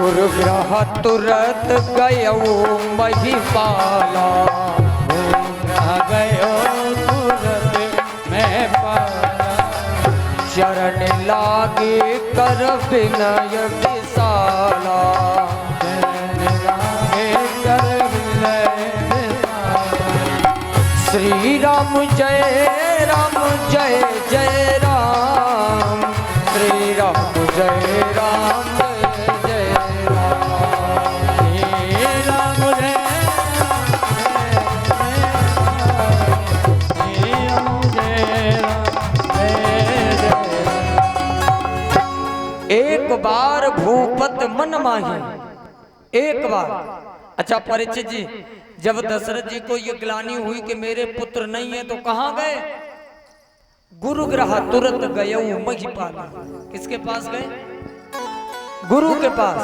गुरुग्रह तुरत गयो महिपाला, गयो तुरत मैं पाला, चरण लागे कर विनय विशाला, कर विनय विशाला। श्री राम जय जय राम, श्री राम जय राम जय राम, हे राम जय एक बार भूपत मन माही, एक बार। अच्छा परीक्षित जी, जब दशरथ जी को ये ग्लानि हुई कि मेरे पुत्र नहीं है तो कहाँ गए? गुरुग्रह तुरंत गए महिपाल। किसके पास गए? गुरु के पास।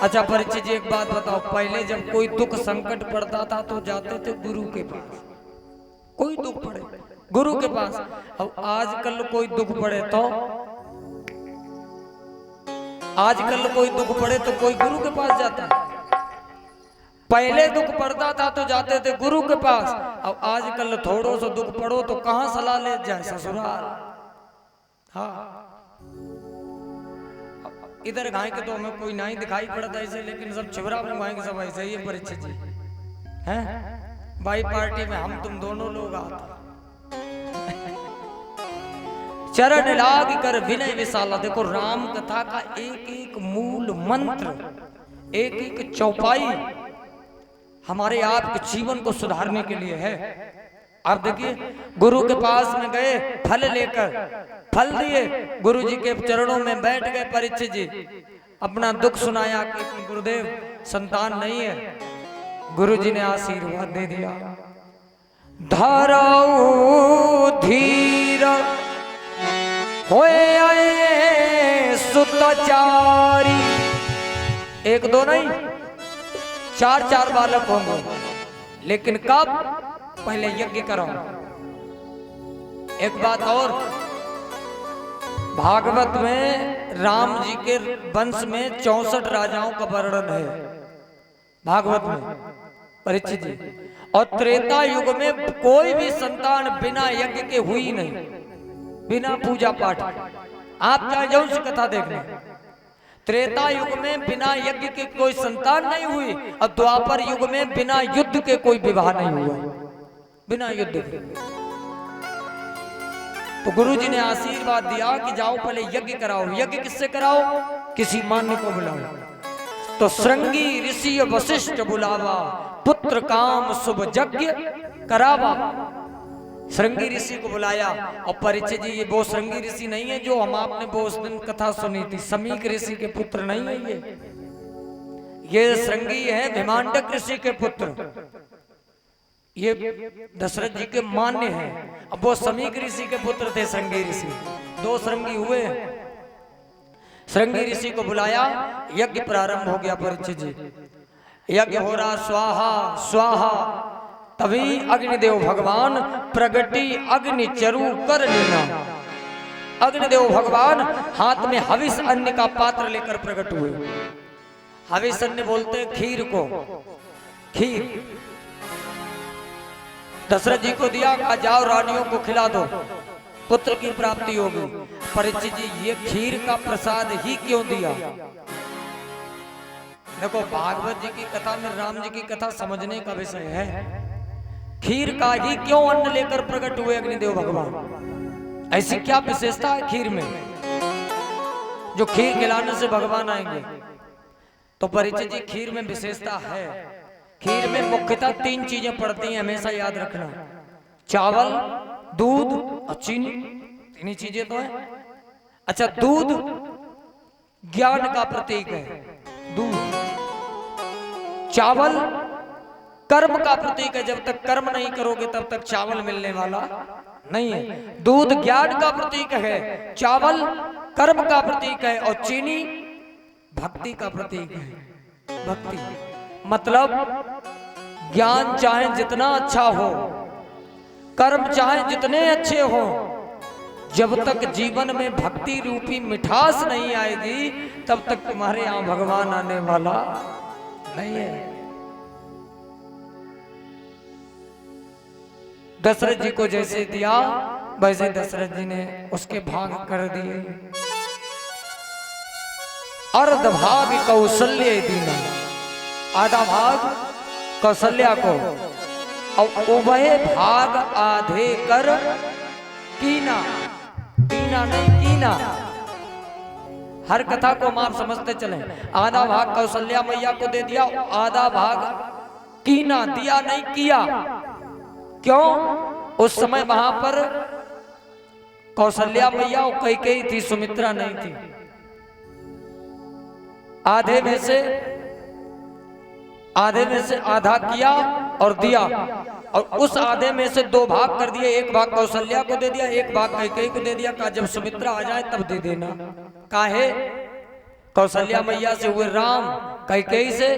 अच्छा परीक्षित जी एक बात बताओ, पहले जब कोई दुख संकट पड़ता था तो जाते थे गुरु के पास, कोई दुख पड़े गुरु के पास। अब आजकल कोई दुख पड़े तो, आजकल कोई दुख पड़े तो कोई गुरु के पास जाता है। पहले दुख पड़ता था तो जाते थे गुरु के पास, अब आजकल थोड़ो सो दुख पड़ो तो कहां सलाह ले जाए? ससुराल। हाँ इधर गाय के तो हमें कोई नहीं दिखाई पड़ता ऐसे, लेकिन सब छिबरा में गाय के सब ऐसे ही है। परीक्षित जी हैं भाई, पार्टी में हम तुम दोनों लोग आते। चरण लाग कर विनय विशाला। देखो राम कथा का एक एक मूल मंत्र, एक एक चौपाई हमारे आपके जीवन को सुधारने के लिए है। आप देखिए गुरु के पास में गए, फल लेकर फल दिए, गुरु जी के चरणों में बैठ गए। परीक्षित जी अपना दुख सुनाया कि गुरुदेव संतान नहीं है। गुरु जी ने आशीर्वाद दे दिया, धराऊ धीर होए आए सुतचारी। एक दो नहीं, चार चार बालक होंगे, लेकिन कब? पहले यज्ञ करो। एक बात और, भागवत में राम जी के वंश में 64 राजाओं का वर्णन है भागवत में परीक्षित जी। और त्रेता युग में कोई भी संतान बिना यज्ञ के हुई नहीं, बिना पूजा पाठ। आप चाहे जो सी कथा देख लें, त्रेता युग में बिना यज्ञ के कोई संतान नहीं हुई, और द्वापर युग में बिना युद्ध के कोई विवाह नहीं हुआ, बिना युद्ध के। तो गुरु जी ने आशीर्वाद दिया कि जाओ पहले यज्ञ कराओ। यज्ञ किससे कराओ? किसी मान्य को बुलाओ। तो श्रृंगी ऋषि वशिष्ठ बुलावा, पुत्र काम शुभ यज्ञ करावा। श्रृंगी ऋषि को बुलाया। और परीक्षित जी ये वो श्रृंगी ऋषि नहीं है जो हम आपने वो उस दिन कथा सुनी थी, समीक ऋषि के पुत्र नहीं है ये श्रृंगी है भिमांडक ऋषि के पुत्र, ये दशरथ जी के मान्य हैं। अब वो समीक ऋषि के पुत्र थे श्रृंगी ऋषि, दो श्रृंगी हुए। श्रृंगी ऋषि को बुलाया, यज्ञ प्रारंभ हो गया। परीक्षित जी यज्ञ हो रहा, स्वाहा स्वाहा। तभी अग्निदेव भगवान प्रगति अग्नि चरु कर लेना। अग्निदेव भगवान हाथ में हविष अन्न का पात्र लेकर प्रकट हुए। हविष अन्न बोलते हैं खीर को, खीर दशरथ जी को दिया, कहा जाओ रानियों को खिला दो, पुत्र की प्राप्ति होगी। परीक्षित जी ये खीर का प्रसाद ही क्यों दिया? देखो भागवत जी की कथा में राम जी की कथा समझने का विषय है। खीर का ही क्यों अन्न लेकर प्रकट हुए अग्निदेव भगवान? ऐसी क्या विशेषता है खीर में जो खीर खिलाने से भगवान आएंगे? तो परीक्षित जी खीर में विशेषता है। खीर में मुख्यतः 3 चीजें पड़ती हैं, हमेशा याद रखना। चावल, दूध और चीनी, 3 चीजें तो है। अच्छा दूध ज्ञान का प्रतीक है, दूध। चावल कर्म का प्रतीक है, जब तक कर्म नहीं करोगे तब तक चावल मिलने वाला नहीं है। दूध ज्ञान का प्रतीक है, चावल कर्म का प्रतीक है, और चीनी भक्ति का प्रतीक है। भक्ति मतलब ज्ञान चाहे जितना अच्छा हो, कर्म चाहे जितने अच्छे हो, जब तक जीवन में भक्ति रूपी मिठास नहीं आएगी तब तक तुम्हारे यहां भगवान आने वाला नहीं है। दशरथ जी को जैसे दिया वैसे दशरथ जी ने उसके भाग कर दिए। अर्ध भाग कौशल्य दीना, आधा भाग कौशल्या को और उभय भाग आधे कर कीना, कीना नहीं कीना। हर कथा को हम आप समझते चले। आधा भाग कौशल्या मैया को दे दिया, आधा भाग कीना, दिया नहीं किया। क्यों? उस समय वहां पर कौशल्या मैया और कैकेयी थी, सुमित्रा नहीं थी। आधे में से आधा किया और दिया, और उस आधे में से दो भाग कर दिए। एक भाग कौशल्या को दे दिया, एक भाग कैकेयी को दे दिया। कहा जब सुमित्रा आ जाए तब दे देना। काहे? कौशल्या मैया से हुए राम, कैकेयी से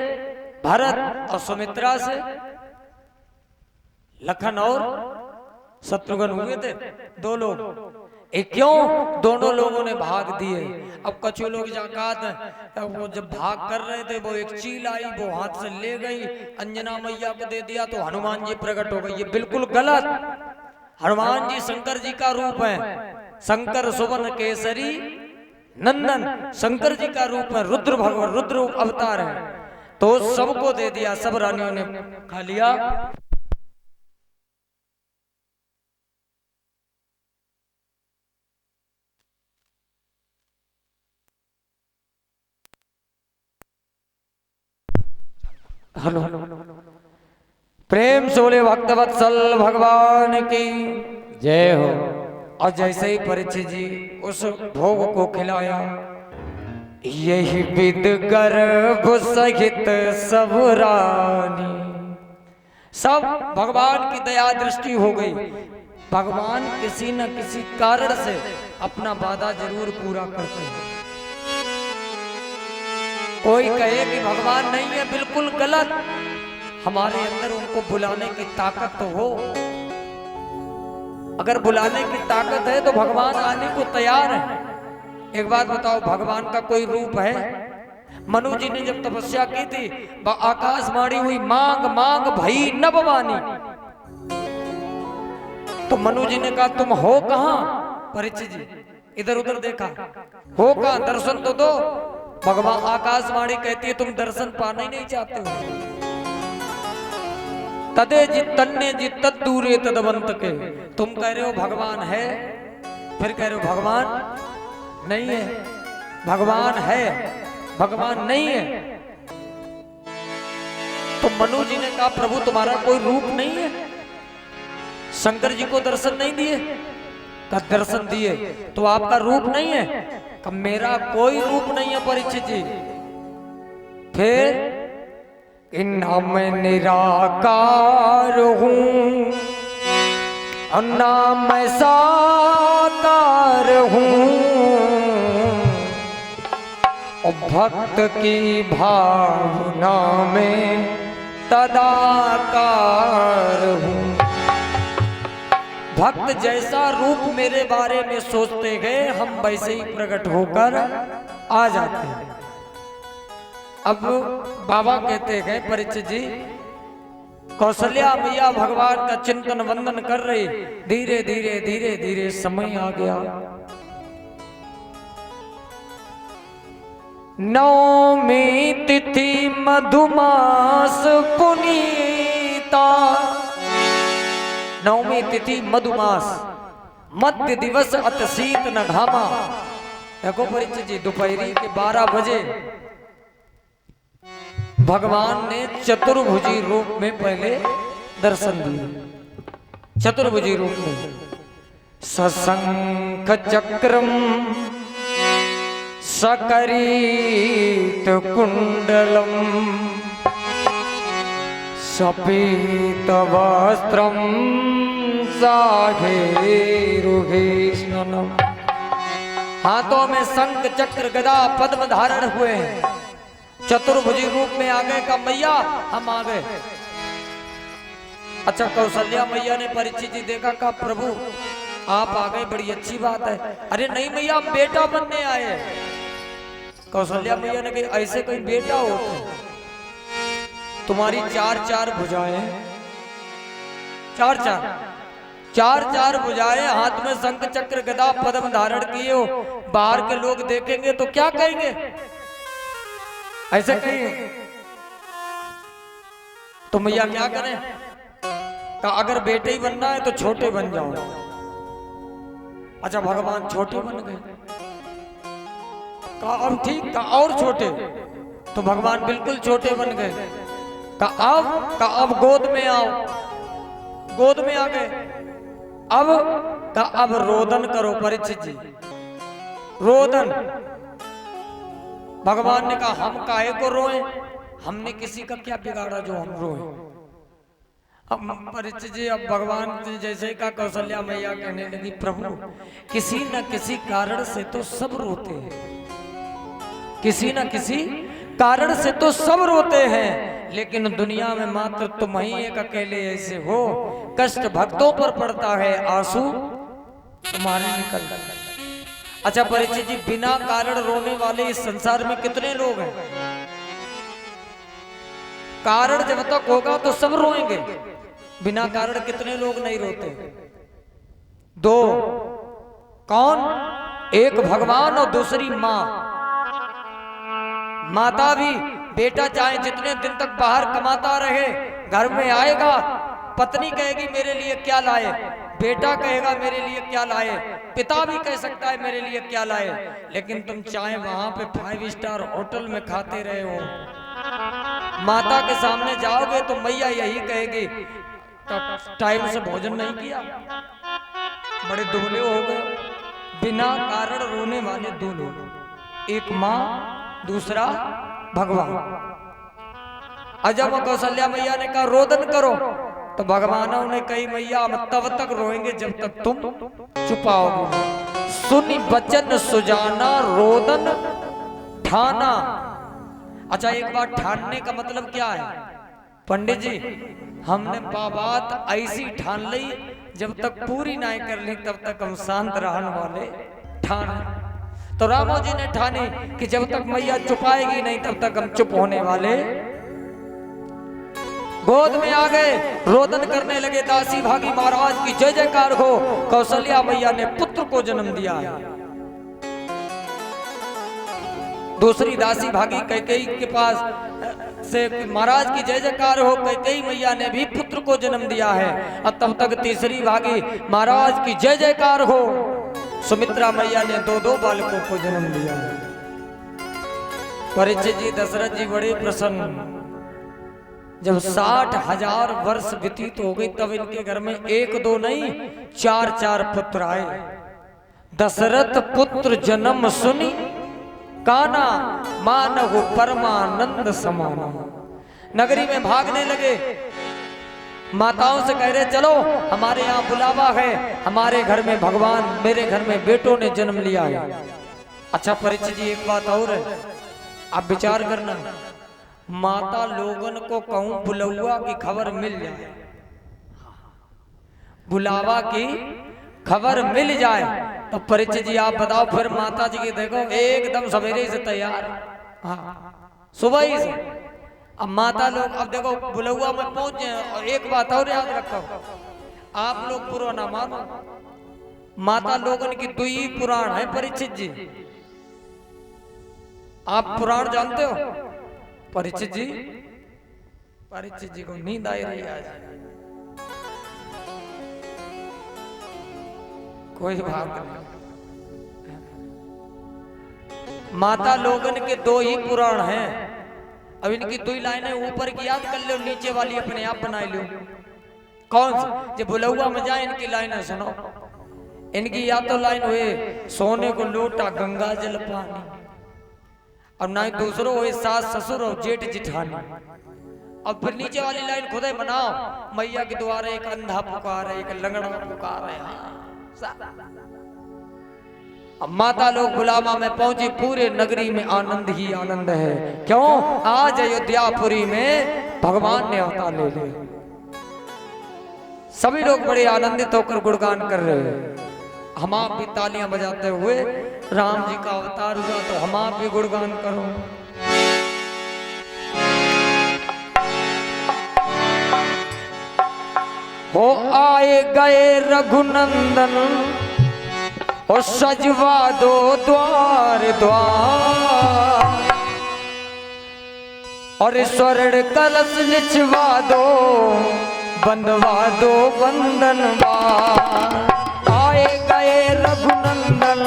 भरत और सुमित्रा से लखन और शत्रुघ्न हुए थे, दो लोग। क्यों? दोनों लोगों ने भाग दिए। अब कछु लोग जाकात वो जब भाग कर रहे थे, वो एक चील आई, वो हाथ से ले गई, अंजना मैया को दे दिया तो हनुमान जी प्रकट हो गए। ये बिल्कुल गलत। हनुमान जी शंकर जी का रूप है, शंकर सुवन केसरी नंदन, शंकर जी का रूप है, रुद्र भगवान, रुद्र अवतार है। तो सबको दे दिया, सब रानियों ने खा लिया। हेलो, प्रेम से बोले भक्तवत्सल भगवान की जय हो। और जैसे ही परीक्षित जी उस भोग को खिलाया, यही विद गर्भ सहित सब रानी, सब भगवान की दया दृष्टि हो गई। भगवान किसी न किसी कारण से अपना वादा जरूर पूरा करते हैं। कोई कहे कि भगवान नहीं है, बिल्कुल गलत। हमारे अंदर उनको बुलाने की ताकत तो हो। अगर बुलाने की ताकत है तो भगवान आने को तैयार है। एक बात बताओ, भगवान का कोई रूप है? मनु जी ने जब तपस्या की थी, आकाशवाणी हुई, मांग मांग भई नभवानी। तो मनु जी ने कहा तुम हो कहां? परीक्षित जी इधर उधर देखा, हो कहां, दर्शन तो दो। भगवान आकाशवाणी कहती है तुम दर्शन पाना ही नहीं चाहते हो। तदे जित तन्ने जित तद दूरे तदवंत के। तुम कह रहे हो भगवान है, फिर कह रहे हो भगवान नहीं है। भगवान है, भगवान नहीं है। तो मनु जी ने कहा प्रभु तुम्हारा कोई रूप नहीं है? शंकर जी को दर्शन नहीं दिए? का दर्शन दिए तो आपका रूप नहीं है? का मेरा कोई रूप नहीं है परीक्षित जी। फिर ना मैं निराकार हूं और ना मैं साकार हूं, और भक्त की भावना में तदाकार हूं। भक्त जैसा रूप मेरे बारे में सोचते गए, हम वैसे ही प्रकट होकर आ जाते हैं। अब बाबा कहते गए परीक्षित जी, कौशल्या मैया भगवान का चिंतन वंदन कर रही। धीरे धीरे धीरे धीरे समय आ गया। नवमी तिथि मधुमास पुनीता। नवमी तिथि मधुमास, मध्य दिवस अतसीत न घामा। देखो परीक्षित जी, दोपहरी के 12 बजे भगवान ने चतुर्भुजी रूप में पहले दर्शन दिए। चतुर्भुजी रूप में सशंख चक्रम सकरीत कुंडलम सपीत वस्त्रम साघेरुभीषणम। हाथों में शंख चक्र गदा पद्म धारण हुए हैं। चतुर्भुजी रूप में आ गए का मैया हम आ गए। अच्छा, कौशल्या मैया ने परीक्षित जी देखा का प्रभु आप आ गए, बड़ी अच्छी बात है। अरे नहीं मैया, हम बेटा बनने आए। कौशल्या मैया ने कहा ऐसे कोई बेटा हो तुम्हारी चार चार भुजाएं, चार चार चार चार भुजाएं, हाथ में शंख चक्र गदा पद्म धारण किए हो, बाहर के लोग देखेंगे तो क्या कहेंगे? ऐसे कहेंगे। तो मैया क्या करें? कहा अगर बेटे ही बनना है तो छोटे बन जाओ। अच्छा भगवान छोटे बन गए। कहा अब ठीक, कहा और छोटे। तो भगवान बिल्कुल छोटे बन गए। कहा अब गोद में आओ। गोद में आ गए। अब रोदन करो परीक्षित जी, रोदन। भगवान ने कहा हम काहे को रोए, हमने किसी का क्या बिगाड़ा जो हम रोए। अब परीक्षित जी, अब भगवान जैसे का कौशल्या मैया कहने लगी प्रभु किसी न किसी कारण से तो सब रोते हैं, किसी न किसी कारण से तो सब रोते हैं, लेकिन दुनिया में मात्र तुम ही एक अकेले ऐसे हो, कष्ट भक्तों पर पड़ता है, आंसू तुम्हारे निकलता है। अच्छा परीक्षित जी, बिना कारण रोने वाले इस संसार में कितने लोग हैं? कारण जब तक होगा तो सब रोएंगे, बिना कारण कितने लोग नहीं रोते? दो। कौन? एक भगवान और दूसरी माँ। माता भी, बेटा चाहे जितने दिन तक बाहर कमाता रहे, घर में आएगा, पत्नी कहेगी मेरे लिए क्या लाए, बेटा कहेगा मेरे लिए क्या लाए, पिता भी कह सकता है मेरे लिए क्या लाए, लेकिन तुम चाहे वहां पे 5 स्टार होटल में खाते रहे हो, माता के सामने जाओगे तो मैया यही कहेगी टाइम से भोजन नहीं किया, बड़े दुबले हो गए। बिना कारण रोने वाले दो लोग, एक माँ, दूसरा भगवान। अजब कौशल्या मैया ने कहा रोदन करो, तो भगवानों ने कही मैया हम तब तक रोएंगे जब तक तुम चुपाओगे। सुनी बचन सुजाना रोदन ठाना। अच्छा एक बार ठानने का मतलब क्या है पंडित जी? हमने बात ऐसी ठान ली, जब तक पूरी ना कर ली तब तक हम शांत रहने वाले ठान। तो रामो जी ने ठानी कि जब तक मैया चुपाएगी नहीं तब तक हम चुप होने वाले। गोद में आ गए, रोदन करने लगे। दासी भागी महाराज की जय जयकार हो। कौशल्या मैया ने पुत्र को जन्म दिया है। दूसरी दासी भागी कैकेयी के पास से महाराज की जय जयकार हो। कैकेयी मैया ने भी पुत्र को जन्म दिया है। और तब तक तीसरी भागी महाराज की जय जयकार हो। सुमित्रा मैया ने 2-2 बालकों को जन्म दिया है। परीक्षित जी, दशरथ जी बड़े प्रसन्न। जब 60,000 वर्ष व्यतीत हो गई तब इनके घर में 1-2 नहीं 4-4 पुत्र आए। दशरथ पुत्र जन्म सुनी काना मानव परमानंद समाना। नगरी में भागने लगे, माताओं से कह रहे चलो हमारे यहाँ बुलावा है, हमारे घर में भगवान, मेरे घर में बेटों ने जन्म लिया है। अच्छा परीक्षित जी एक बात और है, आप विचार करना, माता लोगन को कहूं बुलौआ की खबर मिल जाए, बुलावा की खबर मिल जाए तो परीक्षित जी आप बताओ फिर माता जी की देखो एकदम सवेरे से तैयार, हाँ सुबह ही से। अब माता लोग, अब देखो बुलौआ में पहुंचे। और एक बात और याद रखो, आप लोग पुराना मानो, माता लोगन की 2 ही पुराण है परीक्षित जी। आप पुराण जानते हो? परीक्षित जी को नींद आई रही आज, कोई बात नहीं। माता लोगन के 2 ही पुराण हैं। अब इनकी 2 ही लाइनें ऊपर की याद कर लो, नीचे वाली अपने आप बना लो। कौन सी? जो बुलौआ में जाए इनकी लाइनें सुनो। इनकी या तो लाइन हुए सोने को लोटा गंगा जल पानी, और ना ही दूसरों हुए सास ससुर और जेठ जिठानी। अब फिर नीचे वाली लाइन खुद ही बनाओ, मैया के द्वारा एक अंधा पुकार है, एक लंगड़ा पुकार है। अब माता लोग बुलावा में पहुंची, पूरे नगरी में आनंद ही आनंद है। क्यों? आज अयोध्यापुरी में भगवान ने अवतार ले लिया। सभी लोग बड़े आनंदित होकर गुणगान कर रहे हैं। हम आप भी तालियां बजाते हुए राम जी का अवतार हुआ तो हम आप भी गुणगान करो। हो आए गए रघुनंदन और सजवा दो द्वार द्वार और स्वर्ण कलश लिचवा दो बंधवा दो बंधनवार। आए गए रघुनंदन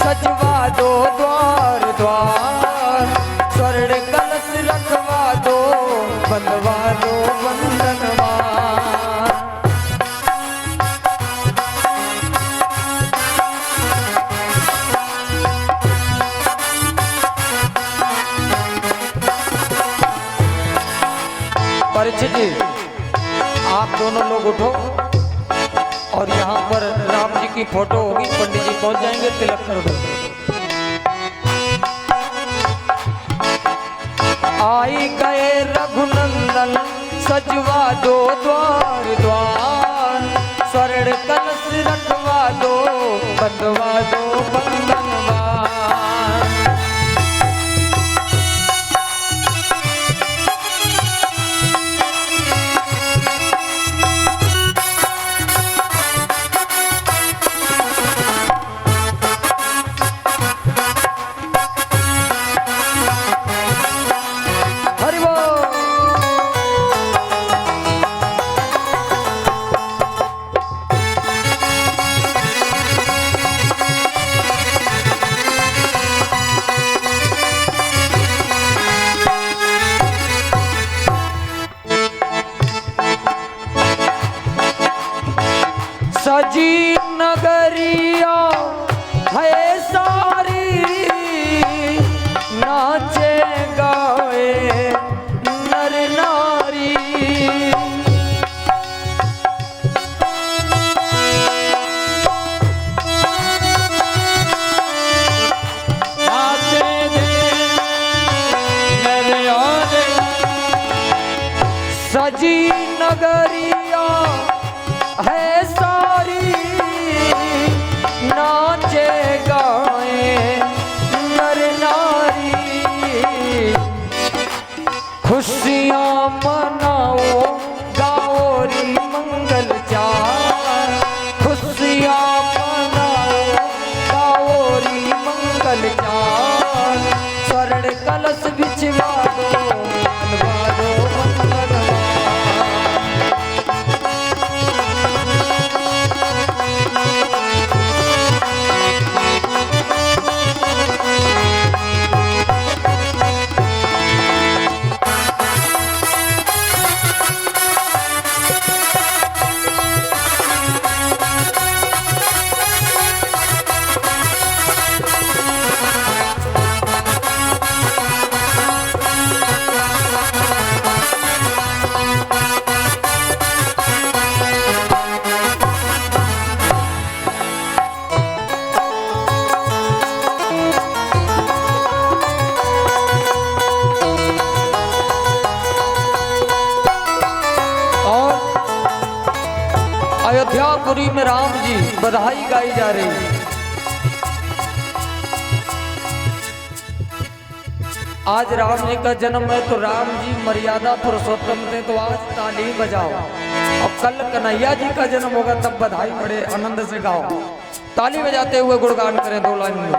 सजवा दो द्वार द्वार स्वर्ण कलश रखवा दो बंधवा दो बंधनवार। परीक्षित जी आप दोनों लोग उठो और यहाँ पर राम जी की फोटो होगी, पंडित जी पहुंच जाएंगे, तिलक कर दो। आई गए रघुनंदन सजवा दो द्वार द्वार स्वर्ण कलश रखवा दो बंधवा दो बंधनवार। सजी नगरिया है सारी नाचे गाए नर नारी। नाचे दे नर और सजी नगरिया है सारी नाचे गाए नर नारी। खुशियाँ मनाओ गाओ री मंगल चार खुशियाँ मनाओ गाओ री मंगल चार स्वर्ण कलश बिछवा दो बंधवा दो बंधनवार। अयोध्यापुरी में राम जी बधाई गाई जा रही है। आज राम जी का जन्म है तो राम जी मर्यादा पुरुषोत्तम थे तो आज ताली बजाओ और कल कन्हैया जी का जन्म होगा तब बधाई बड़े आनंद से गाओ। ताली बजाते हुए गुणगान करें 2 लाइन में।